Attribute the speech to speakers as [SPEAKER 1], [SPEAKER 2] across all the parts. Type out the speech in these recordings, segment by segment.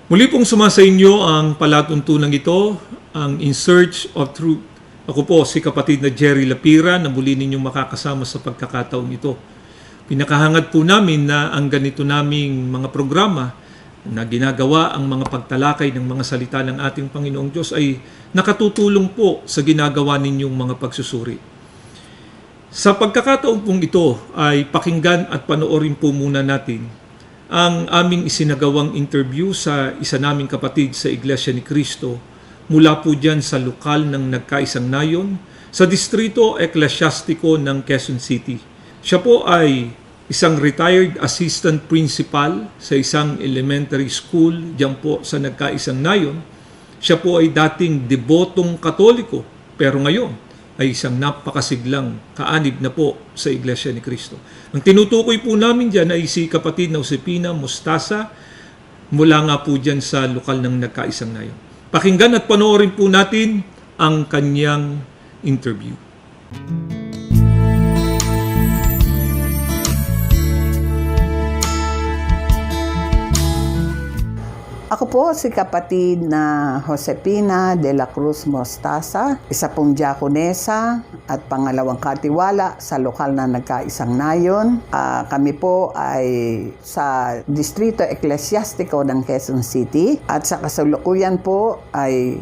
[SPEAKER 1] Muli pong sumasa inyo ang palatuntunang ito, ang In Search of Truth. Ako po si kapatid na Jerry Lapira na muli ninyong makakasama sa pagkakataong ito. Pinakahangad po namin na ang ganito naming mga programa na ginagawa ang mga pagtalakay ng mga salita ng ating Panginoong Diyos ay nakatutulong po sa ginagawa ninyong mga pagsusuri. Sa pagkakataong pong ito ay pakinggan at panoorin po muna natin ang aming isinagawang interview sa isa naming kapatid sa Iglesia ni Cristo mula po dyan sa lokal ng Nagkaisang Nayon sa Distrito Eklesyastiko ng Quezon City. Siya po ay isang retired assistant principal sa isang elementary school dyan po sa Nagkaisang Nayon. Siya po ay dating debotong Katoliko pero ngayon ay isang napakasiglang kaanib na po sa Iglesia ni Cristo. Ang tinutukoy po namin dyan ay si kapatid na Josepina Mostaza mula nga po dyan sa lokal ng Nagkaisang Nayon. Pakinggan at panoorin po natin ang kanyang interview.
[SPEAKER 2] Ako po si kapatid na Josepina de la Cruz Mostaza, isa pong diakonesa at pangalawang katiwala sa lokal na Nagkaisang Nayon. Kami po ay sa Distrito Eklesyastiko ng Quezon City at sa kasalukuyan po ay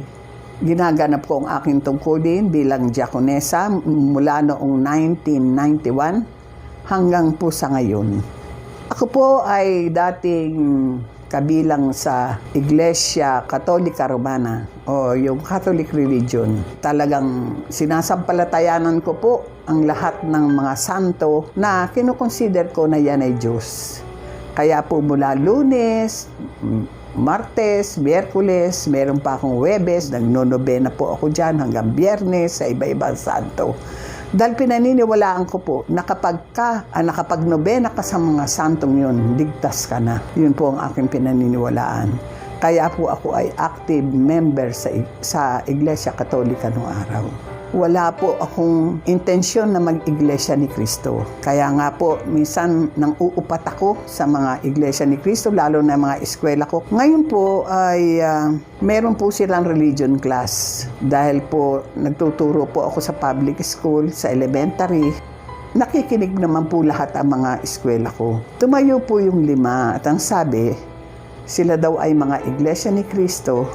[SPEAKER 2] ginaganap ko ang aking tungkulin bilang diakonesa mula noong 1991 hanggang po sa ngayon. Ako po ay dating kabilang sa Iglesia Katolika Romana o yung Catholic religion. Talagang sinasampalatayanan ko po ang lahat ng mga santo na kinukonsider ko na yan ay Diyos. Kaya po mula Lunes, Martes, Miyerkules, meron pa akong Huwebes, nagnonobena po ako dyan hanggang Biyernes sa iba-ibang santo. Dahil pinaniniwalaan ko po na kapag nakapagnobena ka sa mga santong yun, ligtas ka na. Yun po ang aking pinaniniwalaan. Kaya po ako ay active member sa Iglesia Katolika noong araw. Wala po akong intensyon na mag-Iglesia ni Cristo. Kaya nga po, minsan nang uupat ako sa mga Iglesia ni Cristo, lalo na mga eskwela ko. Ngayon po ay meron po silang religion class. Dahil po nagtuturo po ako sa public school, sa elementary. Nakikinig naman po lahat ang mga eskwela ko. Tumayo po yung 5 at ang sabi, sila daw ay mga Iglesia ni Cristo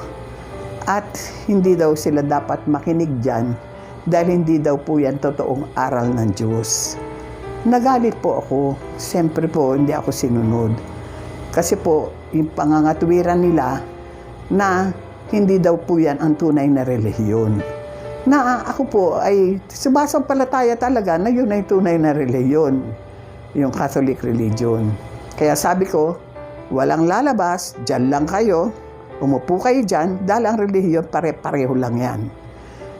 [SPEAKER 2] at hindi daw sila dapat makinig dyan dahil hindi daw po yan totoong aral ng Diyos. Nagalit po ako. Siyempre po, hindi ako sinunod. Kasi po, yung pangangatwiran nila na hindi daw po yan ang tunay na relihiyon. Na ako po ay sumasampalataya talaga na yun ay tunay na relihiyon, yung Catholic religion. Kaya sabi ko, walang lalabas, dyan lang kayo, umupo kayo dyan, dahil ang relihiyon pare-pareho lang yan.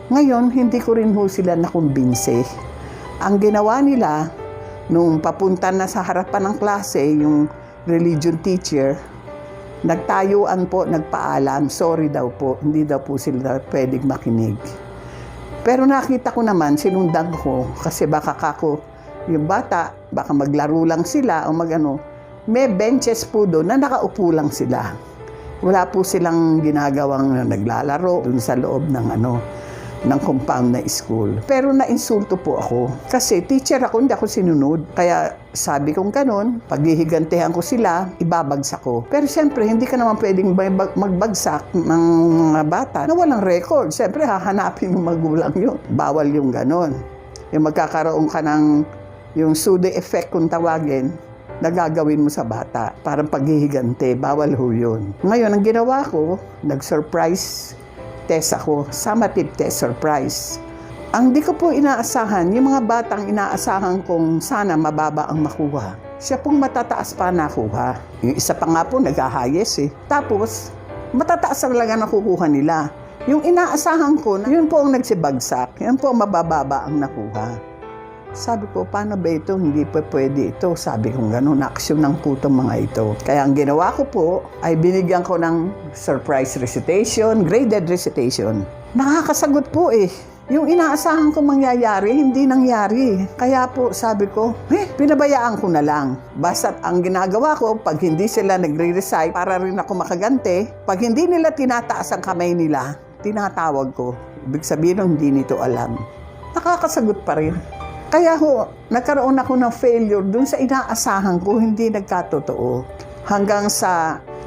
[SPEAKER 2] Ngayon, hindi ko rin ho sila nakumbinse. Ang ginawa nila, nung papunta na sa harapan ng klase, yung religion teacher, nagtayuan po, nagpaalam, sorry daw po, hindi daw po sila pwedeng makinig. Pero nakita ko naman, sinundan ko, kasi baka yung bata, baka maglaro lang sila o may benches po doon na nakaupo lang sila. Wala po silang ginagawang naglalaro dun sa loob ng compound na school. Pero nainsulto po ako. Kasi teacher ako, hindi ako sinunod. Kaya sabi kong ganun, paghihigantihan ko sila, ibabagsak ko. Pero siyempre, hindi ka naman pwedeng magbagsak ng mga bata na walang record. Siyempre, hahanapin ng magulang yun. Bawal yung ganun. Yung magkakaroon ka ng yung pseudo effect kung tawagin, nagagawin mo sa bata. Parang paghihigante, bawal ho yun. Ngayon, ang ginawa ko, nag-surprise test ako, summative test surprise. Ang di ko po inaasahan, yung mga batang inaasahan kong sana mababa ang makuha, siya pong matataas pa nakuha. Yung isa pa nga po, nag-highest eh. Tapos, matataas talaga nakukuha nila. Yung inaasahan ko, yun po ang nagsibagsak, yun po ang mabababa ang nakuha. Sabi ko, paano ba ito? Hindi pa pwede ito. Sabi ko, ganun, aksyon ng putong mga ito. Kaya ang ginawa ko po, ay binigyan ko ng surprise recitation, graded recitation. Nakakasagot po eh. Yung inaasahan ko mangyayari, hindi nangyari. Kaya po sabi ko, pinabayaan ko na lang. Basta ang ginagawa ko, pag hindi sila nagre-resign, para rin ako makagante, pag hindi nila tinataas ang kamay nila, tinatawag ko. Ibig sabihin, hindi nito alam. Nakakasagot pa rin. Kaya nagkaroon ako ng failure dun sa inaasahan ko, hindi nagkatotoo. Hanggang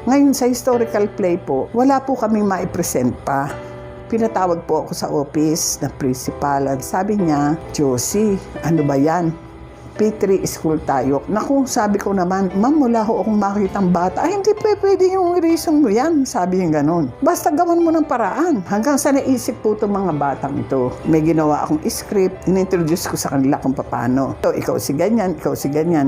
[SPEAKER 2] ngayon sa historical play po, wala po kaming maipresent pa. Pinatawag po ako sa office ng principal at sabi niya, Josie, ano ba yan? P3 school tayo. Naku, sabi ko naman, ma'am, wala ho akong makitang bata. Ay, hindi pwede yung reason mo yan. Sabi niya ganun. Basta gawan mo ng paraan. Hanggang sa naisip po itong mga batang ito. May ginawa akong script. In-introduce ko sa kanila kung paano. Ikaw si ganyan,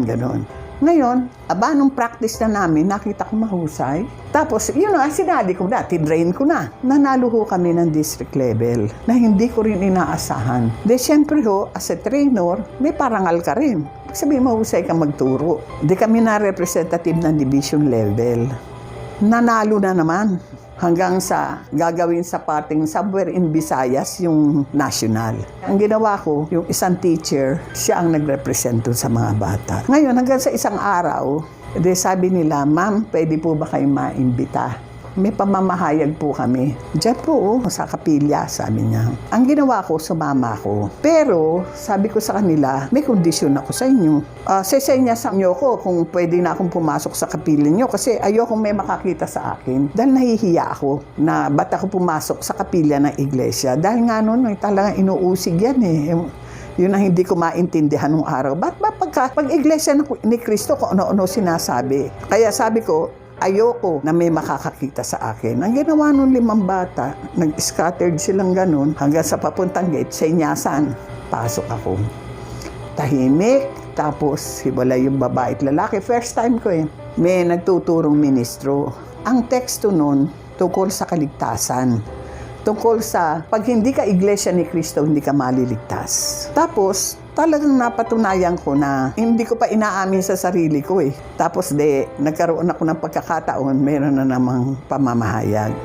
[SPEAKER 2] ganun. Ngayon, nung practice na namin, nakita ko mahusay. Tapos, sinali ko na, tinrain ko na. Nanalo ho kami ng district level na hindi ko rin inaasahan. Siyempre as a trainer, may parangal ka rin. Sabi, mahusay ka magturo. Kami na representative ng division level. Nanalo na naman. Hanggang sa gagawin sa parting somewhere in Visayas, yung national. Ang ginawa ko, yung isang teacher, siya ang nag-represent sa mga bata. Ngayon, hanggang sa isang araw, sabi nila, ma'am, pwede po ba kayo maimbita? May pamamahayag po kami. Diyan po, sa kapilya, sabi niya. Ang ginawa ko, sumama ko. Pero, sabi ko sa kanila, may kondisyon ako sa inyo. Sesenya sa inyo ko kung pwede na akong pumasok sa kapilya niyo kasi ayokong may makakita sa akin. Dahil nahihiya ako na ba't ako pumasok sa kapilya ng iglesia. Dahil nga noon, talagang inuusig yan eh. Yun ang hindi ko maintindihan nung araw. Ba't ba pag iglesia ni Kristo kung ano-ano sinasabi? Kaya sabi ko, ayoko na may makakakita sa akin. Ang ginawa nung 5 bata, nag-scattered silang ganun hanggang sa papuntang gate, sa inyasan, pasok ako. Tahimik, tapos hiwalay yung babae at lalaki. First time ko may nagtuturong ministro. Ang teksto nun, tungkol sa kaligtasan. Tungkol sa, pag hindi ka iglesia ni Kristo, hindi ka maliligtas. Tapos, talagang napatunayan ko na hindi ko pa inaamin sa sarili ko Tapos nagkaroon ako ng pagkakataon, meron na namang pamamahayag.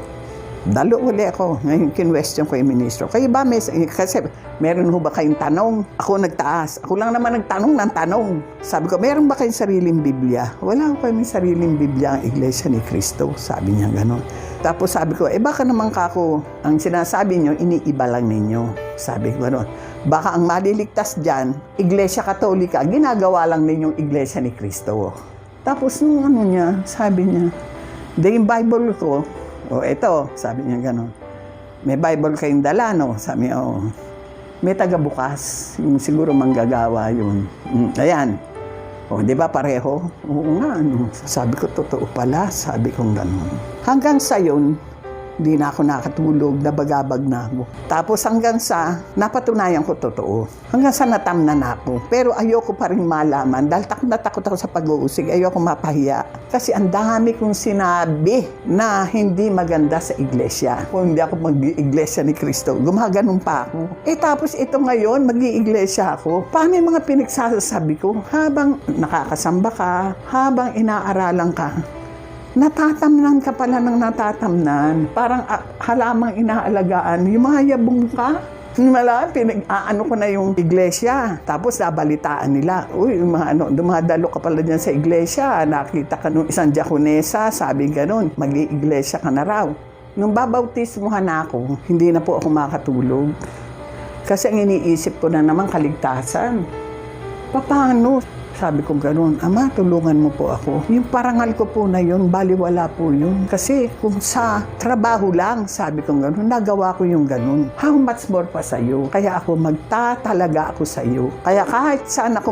[SPEAKER 2] Dalo uli ako. Ngayon, kinwestiyon ko yung ministro. Kayo ba, kasi meron ho ba kayong tanong? Ako nagtaas. Ako lang naman nagtanong ng tanong. Sabi ko, meron ba kayong sariling Biblia? Wala ko kayong sariling Biblia ang iglesia ni Kristo. Sabi niya gano'n. Tapos sabi ko, baka naman kako, ang sinasabi niyo, iniiba lang ninyo. Sabi ko gano'n. Baka ang maliligtas dyan, iglesia katolika, ginagawa lang ninyong iglesia ni Kristo. Tapos nung sabi niya, yung Bible ko, eto, sabi niya gano'n. May Bible kayong dala, no? Sabi niya, may tagabukas, yung siguro manggagawa yun. Ayan. Di ba pareho? Oo nga, Sabi ko, totoo pala. Sabi kong gano'n. Hanggang sa yun, di na ako nakatulog, nabagabag na ako. Tapos hanggang sa napatunayan ko totoo. Hanggang sa natamnan ako. Pero ayoko pa rin malaman dahil takot na takot ako sa pag-uusig. Ayoko mapahiya. Kasi ang dami kong sinabi na hindi maganda sa iglesia. Kung hindi ako mag-iglesia ni Kristo, gumaganon pa ako. Tapos ito ngayon, mag-iiglesia ako. Paano yung mga pinagsasabi ko? Habang nakakasamba ka, habang inaaralan ka, natatamnan ka pala ng natatamnan. Parang halamang inaalagaan. Yung mga yabong ka. Pinag-aano ko na yung iglesia. Tapos nabalitaan nila. Uy, yung mga dumadalo ka pala dyan sa iglesia. Nakita ka nung isang diakonesa. Sabi ganun, mag-iiglesia ka na raw. Nung babautismuhan ako, hindi na po ako makatulog. Kasi ang iniisip ko na naman kaligtasan. Paano? Sabi ko gano'n, Ama, tulungan mo po ako. Yung parangal ko po na yun, baliwala po yun. Kasi kung sa trabaho lang, sabi ko gano'n, nagawa ko yung gano'n. How much more pa sa'yo? Kaya ako magtatalaga ako sa'yo. Kaya kahit saan ako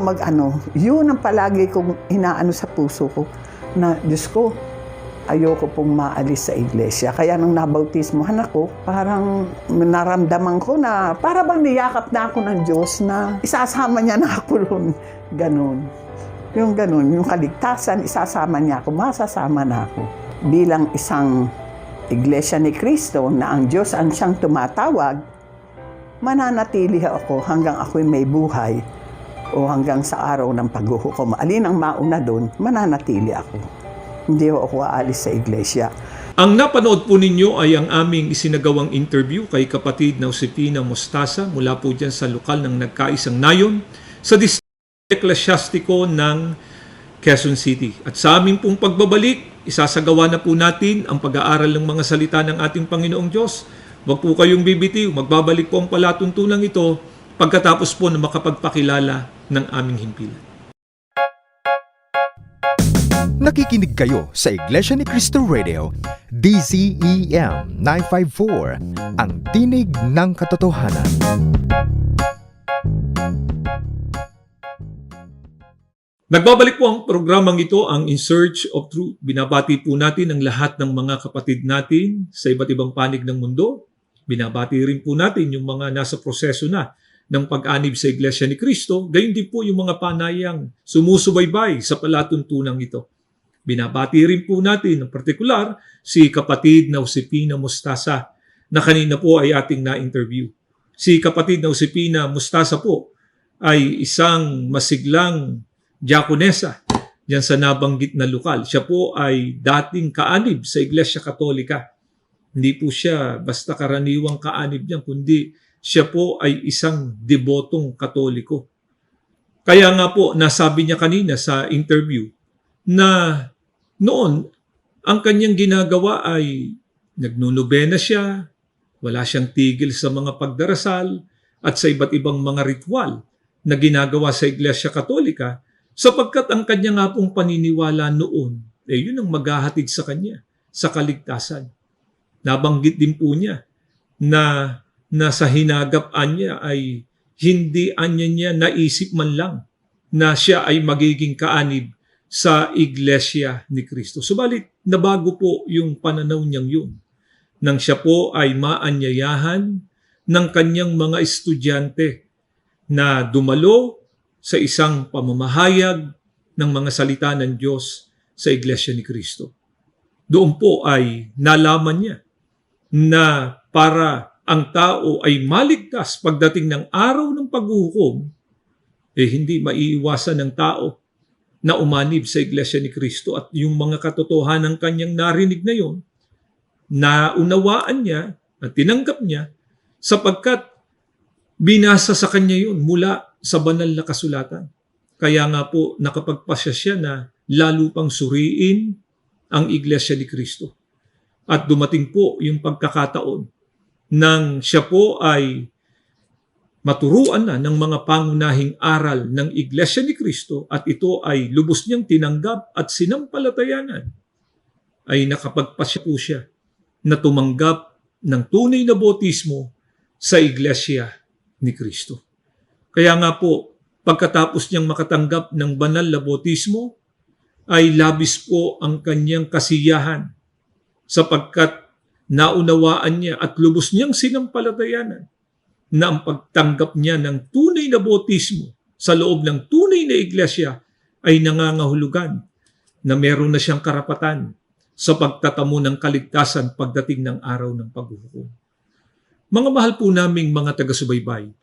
[SPEAKER 2] yun ang palagi kong inaano sa puso ko, na Diyos ko, ayoko pong maalis sa iglesia. Kaya nung nabautismohan ako, parang naramdaman ko na para bang niyakap na ako ng Diyos na isasama niya na ako ron. Ganun. Yung ganun, yung kaligtasan, isasama niya ako, masasama na ako. Bilang isang iglesia ni Kristo na ang Diyos ang siyang tumatawag, mananatili ako hanggang ako'y may buhay o hanggang sa araw ng paghuhukom. Alin ang mauna doon, mananatili ako. Hindi ako aalis sa iglesia.
[SPEAKER 1] Ang napanood po ninyo ay ang aming isinagawang interview kay kapatid na Josefina Mostasa mula po dyan sa lokal ng Nagkaisang Nayon sa Distrito Eklesyastiko ng Quezon City. At sa aming pong pagbabalik, isasagawa na po natin ang pag-aaral ng mga salita ng ating Panginoong Diyos. Huwag po kayong bibitiw, magbabalik po ang palatuntunan ito pagkatapos po na makapagpakilala ng aming himpilan.
[SPEAKER 3] Nakikinig kayo sa Iglesia ni Cristo Radio, DZEM 954, ang tinig ng katotohanan.
[SPEAKER 1] Nagbabalik po ang programang ito, ang In Search of Truth. Binabati po natin ang lahat ng mga kapatid natin sa iba't ibang panig ng mundo. Binabati rin po natin yung mga nasa proseso na ng pag-anib sa Iglesia ni Cristo. Gayon din po yung mga panayang sumusubaybay sa palatuntunang ito. Binabati rin po natin ng partikular si kapatid na Josefina Mostasa na kanina po ay ating na-interview. Si kapatid na Josefina Mostasa po ay isang masiglang diakonesa diyan sa nabanggit na lokal. Siya po ay dating kaanib sa Iglesia Katolika. Hindi po siya basta karaniwang kaanib niyan, kundi siya po ay isang debotong Katoliko. Kaya nga po, nasabi niya kanina sa interview na noon, ang kanyang ginagawa ay nagnunubena siya, wala siyang tigil sa mga pagdarasal at sa iba't ibang mga ritual na ginagawa sa Iglesia Katolika sapagkat ang kanya nga pong paniniwala noon, yun ang maghahatid sa kanya sa kaligtasan. Nabanggit din po niya na sa hinagap-an niya ay hindi niya naisip man lang na siya ay magiging kaanib sa Iglesia ni Cristo. Subalit, nabago po yung pananaw niyang yun. Nang siya po ay maanyayahan ng kanyang mga estudyante na dumalo sa isang pamamahayag ng mga salita ng Diyos sa Iglesia ni Cristo. Doon po ay nalaman niya na para ang tao ay maligtas pagdating ng araw ng paghuhukom, hindi maiiwasan ng tao na umanib sa Iglesia ni Cristo at yung mga katotohanan kanyang narinig na yon, naunawaan niya at tinanggap niya sapagkat binasa sa kanya yun mula sa banal na kasulatan. Kaya nga po nakapagpasya siya na lalo pang suriin ang Iglesia ni Cristo. At dumating po yung pagkakataon nang siya po ay maturuan na ng mga pangunahing aral ng Iglesia ni Cristo at ito ay lubos niyang tinanggap at sinampalatayanan, ay nakapagpasya po siya na tumanggap ng tunay na bautismo sa Iglesia ni Cristo. Kaya nga po, pagkatapos niyang makatanggap ng banal na bautismo, ay labis po ang kanyang kasiyahan sapagkat naunawaan niya at lubos niyang sinampalatayanan na ang pagtanggap niya ng tunay na bautismo sa loob ng tunay na iglesia ay nangangahulugan na meron na siyang karapatan sa pagtatamo ng kaligtasan pagdating ng araw ng paghuhukom. Mga mahal po naming mga taga-subaybay,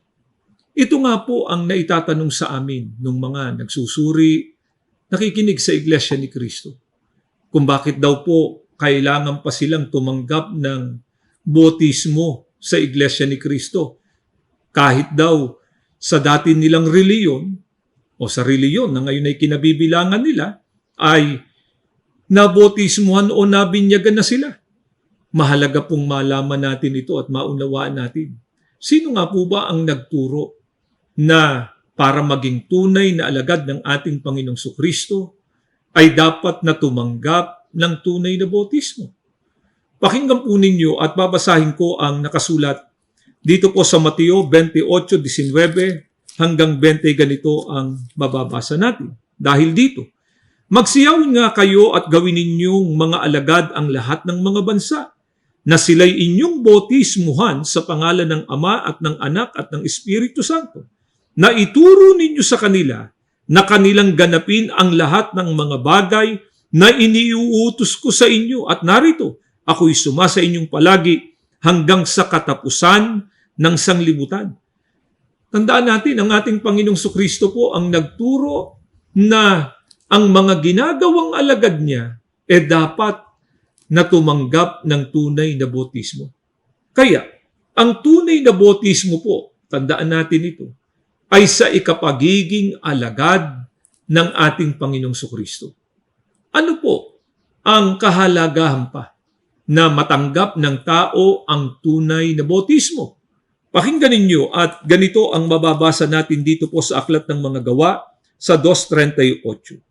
[SPEAKER 1] ito nga po ang naitatanong sa amin ng mga nagsusuri, nakikinig sa Iglesia ni Cristo. Kung bakit daw po kailangan pa silang tumanggap ng bautismo sa Iglesia ni Cristo. Kahit daw sa dati nilang reliyon o sa reliyon na ngayon ay kinabibilangan nila ay nabautismuhan o nabinyagan na sila. Mahalaga pong malaman natin ito at maunawaan natin. Sino nga po ba ang nagturo na para maging tunay na alagad ng ating Panginoong Kristo ay dapat na tumanggap ng tunay na bautismo? Pakinggan po ninyo at babasahin ko ang nakasulat dito po sa Mateo 28:19 hanggang 20, ganito ang mababasa natin. Dahil dito, magsiyawin nga kayo at gawin ninyong mga alagad ang lahat ng mga bansa, na sila'y inyong bautismuhan sa pangalan ng Ama at ng Anak at ng Espiritu Santo, na ituro ninyo sa kanila na kanilang ganapin ang lahat ng mga bagay na iniuutos ko sa inyo, at narito, ako'y sumasa inyong palagi hanggang sa katapusan ng sanglibutan. Tandaan natin, ang ating Panginoong Kristo po ang nagturo na ang mga ginagawang alagad niya dapat na tumanggap ng tunay na bautismo. Kaya, ang tunay na bautismo po, tandaan natin ito, ay sa ikapagiging alagad ng ating Panginoong Sukristo. Ano po ang kahalagahan pa na matanggap ng tao ang tunay na bautismo? Pakinggan ninyo at ganito ang mababasa natin dito po sa Aklat ng Mga Gawa sa 2:38.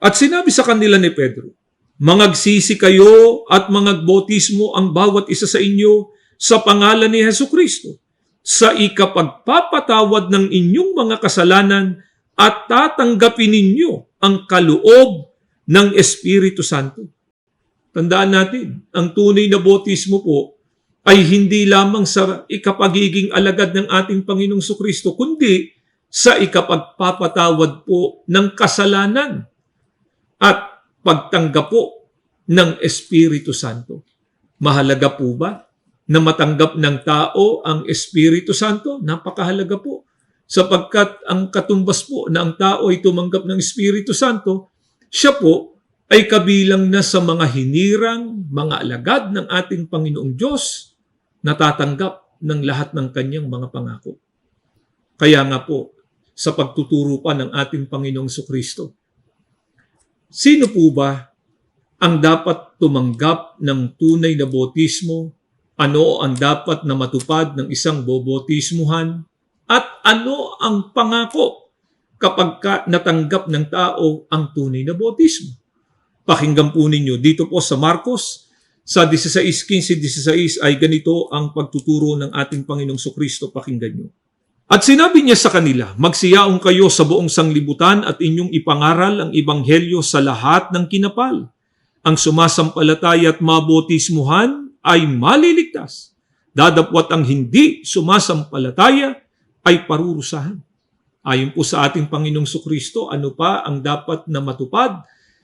[SPEAKER 1] At sinabi sa kanila ni Pedro, "Mangagsisi kayo at mangagbautismo ang bawat isa sa inyo sa pangalan ni Hesukristo sa ikapagpapatawad ng inyong mga kasalanan at tatanggapin ninyo ang kaloob ng Espiritu Santo." Tandaan natin, ang tunay na bautismo po ay hindi lamang sa ikapagiging alagad ng ating Panginoong Sukristo, kundi sa ikapagpapatawad po ng kasalanan at pagtanggap po ng Espiritu Santo. Mahalaga po ba na matanggap ng tao ang Espiritu Santo? Napakahalaga po. Sapagkat ang katumbas po na ang tao ay tumanggap ng Espiritu Santo, siya po ay kabilang na sa mga hinirang, mga alagad ng ating Panginoong Diyos na tatanggap ng lahat ng kanyang mga pangako. Kaya nga po, sa pagtuturo pa ng ating Panginoong Sukristo, sino po ba ang dapat tumanggap ng tunay na bautismo? Ano ang dapat na matupad ng isang bobautismuhan? At ano ang pangako kapag natanggap ng tao ang tunay na bautismo? Pakinggan po ninyo dito po sa Marcos sa 16:15-16 ay ganito ang pagtuturo ng ating Panginoong Sukristo. Pakinggan nyo. At sinabi niya sa kanila, "Magsiyaong kayo sa buong sanglibutan at inyong ipangaral ang ebanghelyo sa lahat ng kinapal. Ang sumasampalataya at mabautismuhan ay maliligtas. Dadapwat ang hindi sumasampalataya ay parurusahan." Ayon po sa ating Panginoong Sukristo, ano pa ang dapat na matupad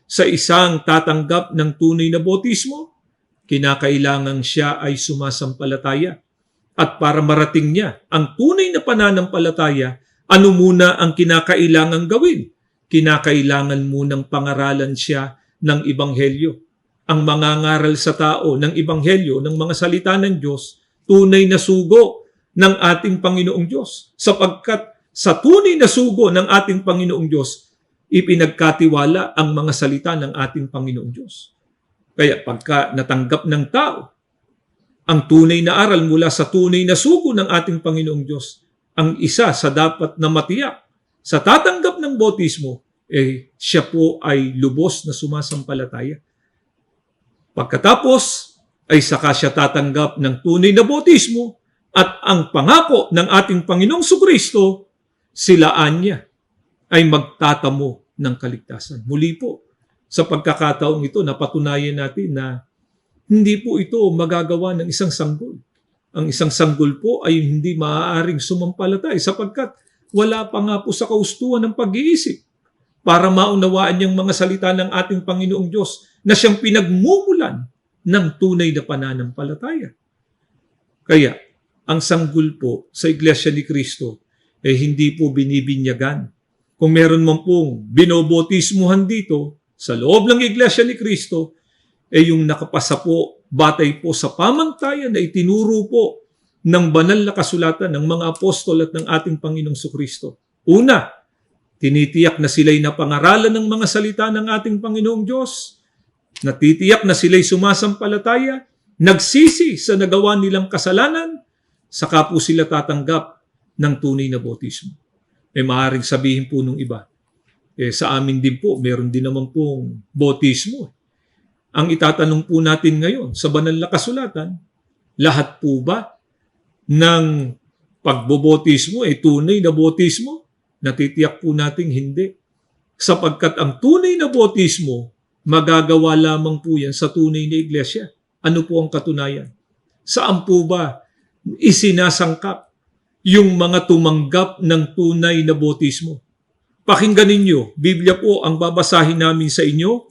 [SPEAKER 1] sa isang tatanggap ng tunay na bautismo? Kinakailangan siya ay sumasampalataya. At para marating niya ang tunay na pananampalataya, ano muna ang kinakailangan gawin? Kinakailangan munang pangaralan siya ng ebanghelyo. Ang mangangaral sa tao ng ebanghelyo, ng mga salita ng Diyos, tunay na sugo ng ating Panginoong Diyos. Sapagkat sa tunay na sugo ng ating Panginoong Diyos, ipinagkatiwala ang mga salita ng ating Panginoong Diyos. Kaya pagka natanggap ng tao ang tunay na aral mula sa tunay na sugo ng ating Panginoong Diyos, ang isa sa dapat na matiyak sa tatanggap ng bautismo, siya po ay lubos na sumasampalataya. Pagkatapos, ay saka siya tatanggap ng tunay na bautismo at ang pangako ng ating Panginoong Sukristo, silaan niya ay magtatamo ng kaligtasan. Muli po, sa pagkakataong ito, napatunayan natin na hindi po ito magagawa ng isang sanggol. Ang isang sanggol po ay hindi maaaring sumampalatay sapagkat wala pa nga po sa kaustuhan ng pag-iisip para maunawaan niyang mga salita ng ating Panginoong Diyos na siyang pinagmumulan ng tunay na pananampalataya. Kaya, ang sanggol po sa Iglesia ni Cristo hindi po binibinyagan. Kung meron man pong binobotismuhan dito sa loob ng Iglesia ni Cristo, yung nakapasa po, batay po sa pamantayan na itinuro po ng banal na kasulatan ng mga apostol at ng ating Panginoong Sukristo. Una, tinitiyak na sila'y napangaralan ng mga salita ng ating Panginoong Diyos, natitiyak na sila'y sumasampalataya, nagsisi sa nagawa nilang kasalanan, saka po sila tatanggap ng tunay na bautismo. Maaaring sabihin po nung iba, sa amin din po, meron din naman pong bautismo. Ang itatanong po natin ngayon sa banal na kasulatan, lahat po ba ng pagbobotismo tunay na bautismo? Natitiyak po nating hindi. Sapagkat ang tunay na bautismo, magagawa lamang po yan sa tunay na iglesia. Ano po ang katunayan? Saan po ba isinasangkap yung mga tumanggap ng tunay na bautismo? Pakinggan ninyo, Biblia po ang babasahin namin sa inyo.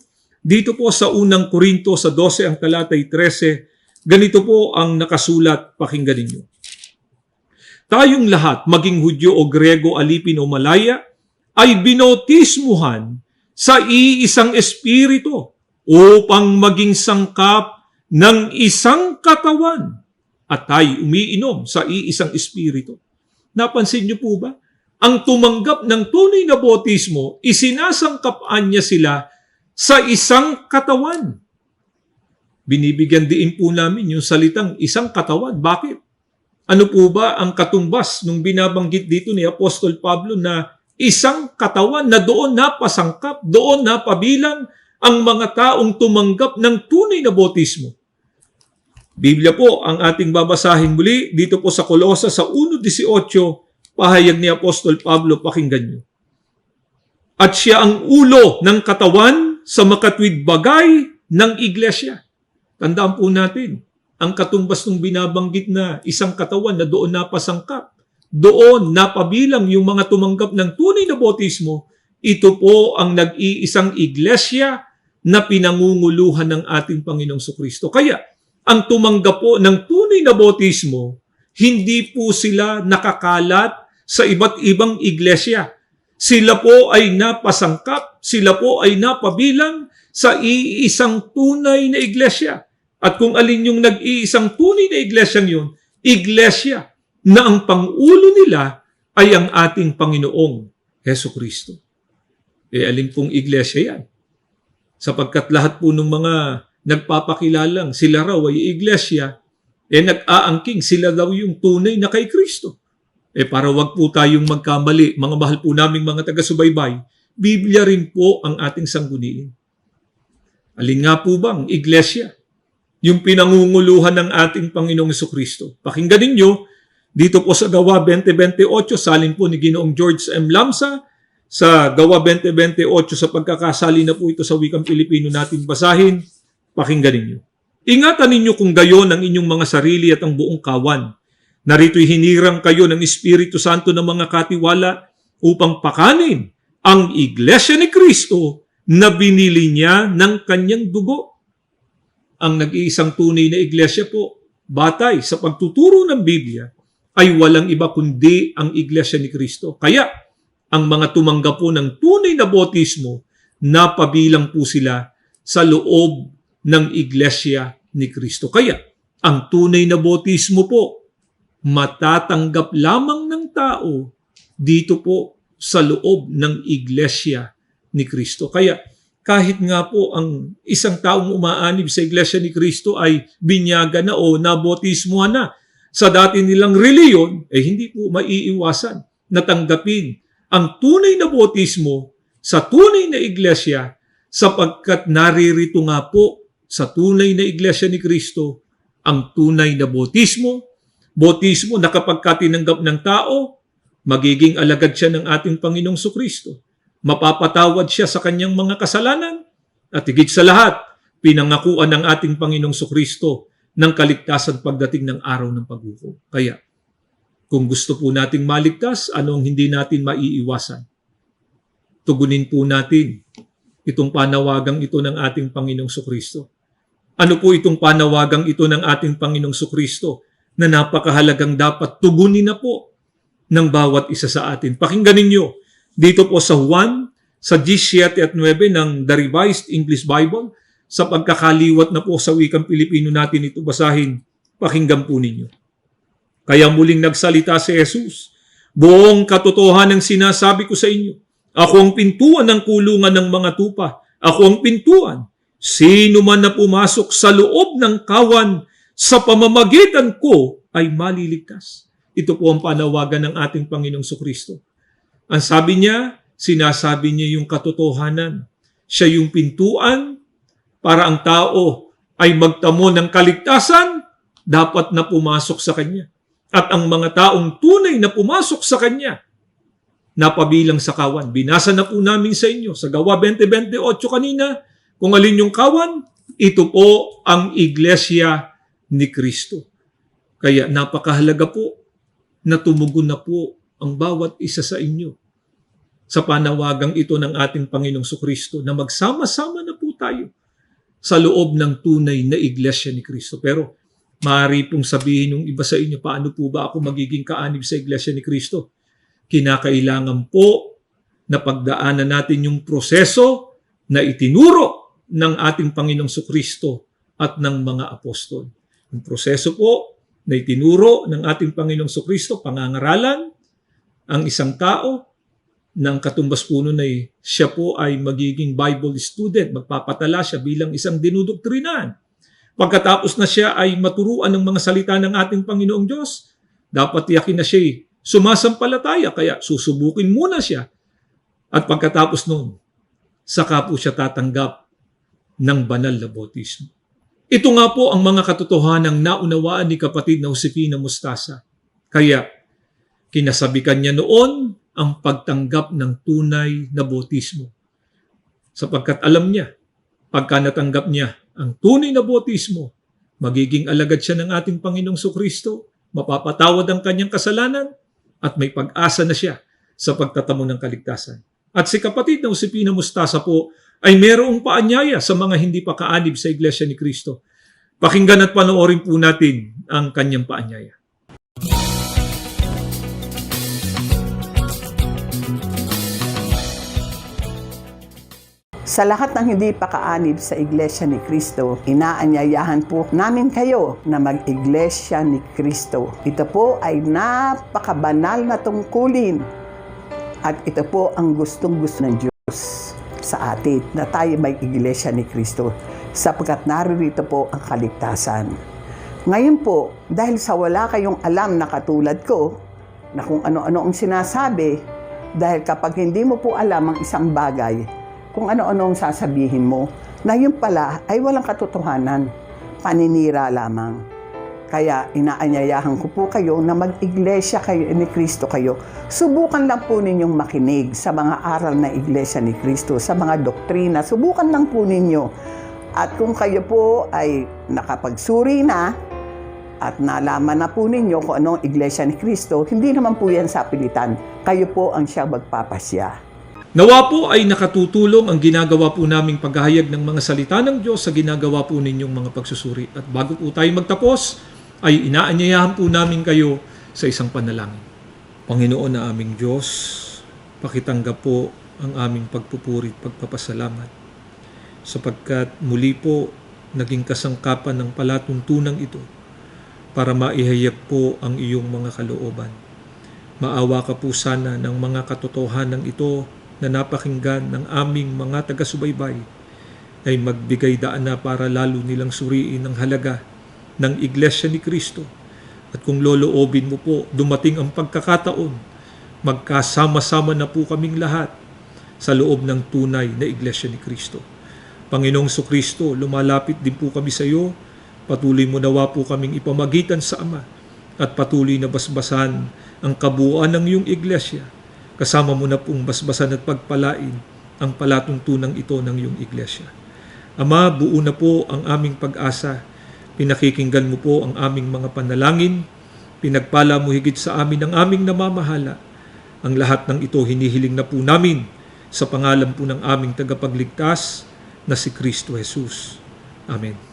[SPEAKER 1] Dito po sa unang Korinto sa 12 ang talatay 13, ganito po ang nakasulat, pakinggan ninyo. Tayong lahat, maging Hudyo o Grego, alipin o Malaya, ay binautismuhan sa iisang espiritu upang maging sangkap ng isang katawan at tayo umiinom sa iisang espiritu. Napansin niyo po ba? Ang tumanggap ng tunay na bautismo, isinasangkapan niya sila sa isang katawan. Binibigyan din po namin yung salitang isang katawan. Bakit? Ano po ba ang katumbas nung binabanggit dito ni Apostol Pablo na isang katawan na doon napasangkap, doon napabilang ang mga taong tumanggap ng tunay na bautismo? Biblia po ang ating babasahin muli dito po sa Kolosas sa 1:18, pahayag ni Apostol Pablo, pakinggan niyo. At siya ang ulo ng katawan sa makatwid bagay ng iglesia. Tandaan po natin, ang katumbas ng binabanggit na isang katawan na doon napasangkap, doon napabilang yung mga tumanggap ng tunay na bautismo, ito po ang nag-iisang iglesia na pinangunguluhan ng ating Panginoong Jesucristo. Kaya, ang tumanggap po ng tunay na bautismo, hindi po sila nakakalat sa iba't ibang iglesia. Sila po ay napasangkap, sila po ay napabilang sa iisang tunay na iglesia. At kung alin yung nag-iisang tunay na iglesyang yun, iglesia na ang pangulo nila ay ang ating Panginoong Jesucristo. Alin pong iglesia yan? Sapagkat lahat po ng mga nagpapakilalang sila raw ay iglesia, nag-aangking sila daw yung tunay na kay Kristo. Para wag po tayong magkamali, mga mahal po naming mga taga-subaybay, Biblia rin po ang ating sangguniin. Alin nga po bang iglesia? Yung pinangunguluhan ng ating Panginoong Jesucristo. Pakinggan ninyo, dito po sa Gawa 20:28, salin po ni Ginoong George M. Lamsa, sa Gawa 20:28, sa pagkakasali na po ito sa wikang Pilipino natin basahin, pakinggan ninyo. Ingatan ninyo kung gayon ang inyong mga sarili at ang buong kawan. Narito'y hinirang kayo ng Espiritu Santo ng mga katiwala upang pakanin ang Iglesia ni Kristo na binili niya ng kanyang dugo. Ang nag-iisang tunay na iglesia po, batay sa pagtuturo ng Biblia, ay walang iba kundi ang Iglesia ni Kristo. Kaya, ang mga tumanggap po ng tunay na bautismo, napabilang po sila sa loob ng Iglesia ni Kristo. Kaya, ang tunay na bautismo po, matatanggap lamang ng tao dito po sa loob ng Iglesia ni Kristo. Kaya, kahit nga po ang isang taong umaanib sa Iglesia ni Kristo ay binyaga na o nabautismuhan na sa dati nilang reliyon, hindi po maiiwasan na tanggapin ang tunay na bautismo sa tunay na iglesia sapagkat naririto nga po sa tunay na iglesia ni Kristo ang tunay na bautismo na kapag tinanggap ng tao, magiging alagad siya ng ating Panginoong Jesucristo. Mapapatawad siya sa kanyang mga kasalanan at higit sa lahat, pinangakuan ng ating Panginoong Jesucristo ng kaligtasan pagdating ng araw ng paghukom. Kaya, kung gusto po nating maligtas, ano ang hindi natin maiiwasan? Tugunin po natin itong panawagang ito ng ating Panginoong Jesucristo. Ano po itong panawagang ito ng ating Panginoong Jesucristo na napakahalagang dapat tugunin na po ng bawat isa sa atin? Pakinggan ninyo dito po sa Juan, sa 17 at 9 ng The Revised English Bible, sa pagkakaliwat na po sa wikang Pilipino natin ito basahin, pakinggan po ninyo. Kaya muling nagsalita si Jesus, buong katotohanan ang sinasabi ko sa inyo, ako ang pintuan ng kulungan ng mga tupa, ako ang pintuan. Sino man na pumasok sa loob ng kawan sa pamamagitan ko ay maliligtas. Ito po ang panawagan ng ating Panginoong Jesucristo. Ang sabi niya, sinasabi niya yung katotohanan. Siya yung pintuan para ang tao ay magtamo ng kaligtasan, dapat na pumasok sa Kanya. At ang mga taong tunay na pumasok sa Kanya, napabilang sa kawan. Binasa na po namin sa inyo sa Gawa 20:28 kanina, kung alin yung kawan, ito po ang Iglesia ni Kristo. Kaya napakahalaga po na tumugon na po ang bawat isa sa inyo sa panawagang ito ng ating Panginoong Jesucristo na magsama-sama na po tayo sa loob ng tunay na Iglesia ni Kristo. Pero maaari pong sabihin ng iba sa inyo, paano po ba ako magiging kaanib sa Iglesia ni Kristo? Kinakailangan po na pagdaanan natin yung proseso na itinuro ng ating Panginoong Sukristo at ng mga apostol. Yung proseso po na itinuro ng ating Panginoong Sukristo, pangangaralan ang isang tao ng katumbas po nun ay siya po ay magiging Bible student, magpapatala siya bilang isang dinudoktrinan. Pagkatapos na siya ay maturuan ng mga salita ng ating Panginoong Diyos, dapat tiyakin na siya sumasampalataya, kaya susubukin muna siya. At pagkatapos nun, saka po siya tatanggap ng banal na bautismo. Ito nga po ang mga katotohanang naunawaan ni kapatid na Josefina Mostaza. Kaya, kinasabikan niya noon ang pagtanggap ng tunay na bautismo. Sapagkat alam niya, pagka natanggap niya ang tunay na bautismo, magiging alagad siya ng ating Panginoong Sukristo, mapapatawad ang kanyang kasalanan, at may pag-asa na siya sa pagtatamo ng kaligtasan. At si kapatid na Josefina Mostaza po ay mayroong paanyaya sa mga hindi pa kaanib sa Iglesia ni Cristo. Pakinggan at panoorin po natin ang kanyang paanyaya.
[SPEAKER 2] Sa lahat ng hindi pa kaanib sa Iglesia ni Cristo, inaanyayahan po namin kayo na mag-Iglesia ni Cristo. Ito po ay napakabanal na tungkulin at ito po ang gustong-gusto ng Diyos sa atin na tayo mag-Iglesia ni Cristo sapagkat naririto po ang kaligtasan. Ngayon po, dahil sa wala kayong alam na katulad ko, na kung ano-ano ang sinasabi, dahil kapag hindi mo po alam ang isang bagay, kung ano-ano ang sasabihin mo, na yun pala ay walang katotohanan, paninira lamang. Kaya inaanyayahan ko po kayo na mag-iglesia kayo ni Kristo kayo. Subukan lang po ninyong makinig sa mga aral na iglesia ni Kristo, sa mga doktrina. Subukan lang po ninyo. At kung kayo po ay nakapagsuri na at nalaman na po ninyo kung anong iglesia ni Kristo, hindi naman po yan sa pilitan. Kayo po ang siya magpapasya.
[SPEAKER 1] Nawa po ay nakatutulong ang ginagawa po naming paghahayag ng mga salita ng Diyos sa ginagawa po ninyong mga pagsusuri. At bago po tayo magtapos, ay inaanyayahan po namin kayo sa isang panalangin. Panginoon na aming Diyos, pakitanggap po ang aming pagpupuri at pagpapasalamat sapagkat muli po naging kasangkapan ng palatuntunang ito para maihayag po ang iyong mga kalooban. Maawa ka po sana ng mga katotohanan ito na napakinggan ng aming mga taga-subaybay ay magbigay daan na para lalo nilang suriin ang halaga ng Iglesia ni Cristo. At kung loloobin mo po, dumating ang pagkakataon, magkasama-sama na po kaming lahat sa loob ng tunay na Iglesia ni Cristo. Panginoong Sukristo, lumalapit din po kami sa iyo. Patuloy mo nawa po kaming ipamagitan sa Ama at patuloy na basbasan ang kabuuan ng iyong Iglesia. Kasama mo na pong basbasan at pagpalain ang palatuntunang ito ng iyong Iglesia. Ama, buo na po ang aming pag-asa. Pinakikinggan mo po ang aming mga panalangin. Pinagpala mo higit sa amin ang aming namamahala. Ang lahat ng ito hinihiling na po namin sa pangalan po ng aming tagapagligtas na si Kristo Jesus. Amen.